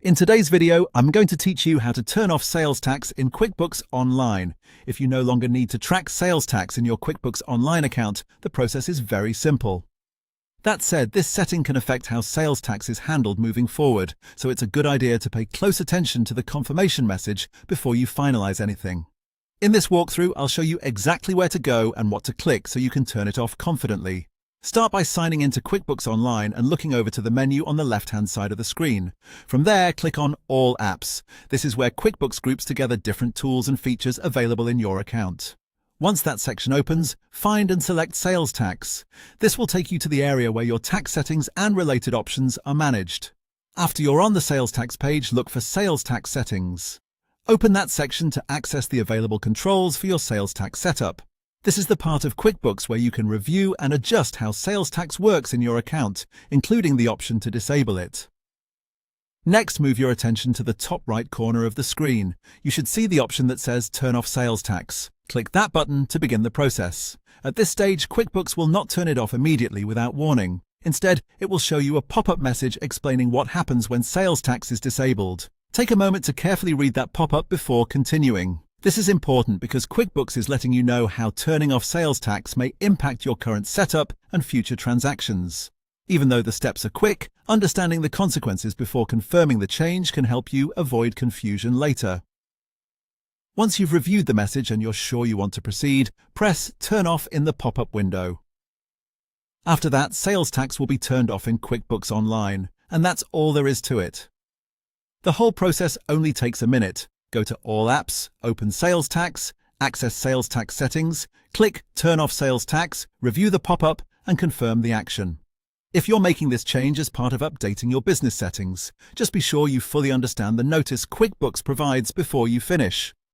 In today's video, I'm going to teach you how to turn off sales tax in QuickBooks Online. If you no longer need to track sales tax in your QuickBooks Online account, the process is very simple. That said, this setting can affect how sales tax is handled moving forward, so it's a good idea to pay close attention to the confirmation message before you finalize anything. In this walkthrough, I'll show you exactly where to go and what to click so you can turn it off confidently. Start by signing into QuickBooks Online and looking over to the menu on the left-hand side of the screen. From there, click on All Apps. This is where QuickBooks groups together different tools and features available in your account. Once that section opens, find and select Sales Tax. This will take you to the area where your tax settings and related options are managed. After you're on the Sales Tax page, look for Sales Tax Settings. Open that section to access the available controls for your sales tax setup. This is the part of QuickBooks where you can review and adjust how sales tax works in your account, including the option to disable it. Next, move your attention to the top right corner of the screen. You should see the option that says Turn off Sales Tax. Click that button to begin the process. At this stage, QuickBooks will not turn it off immediately without warning. Instead, it will show you a pop-up message explaining what happens when sales tax is disabled. Take a moment to carefully read that pop-up before continuing. This is important because QuickBooks is letting you know how turning off sales tax may impact your current setup and future transactions. Even though the steps are quick, understanding the consequences before confirming the change can help you avoid confusion later. Once you've reviewed the message and you're sure you want to proceed, press Turn Off in the pop-up window. After that, sales tax will be turned off in QuickBooks Online, and that's all there is to it. The whole process only takes a minute. Go to All Apps, open Sales Tax, access Sales Tax Settings, click Turn Off Sales Tax, review the pop-up, and confirm the action. If you're making this change as part of updating your business settings, just be sure you fully understand the notice QuickBooks provides before you finish.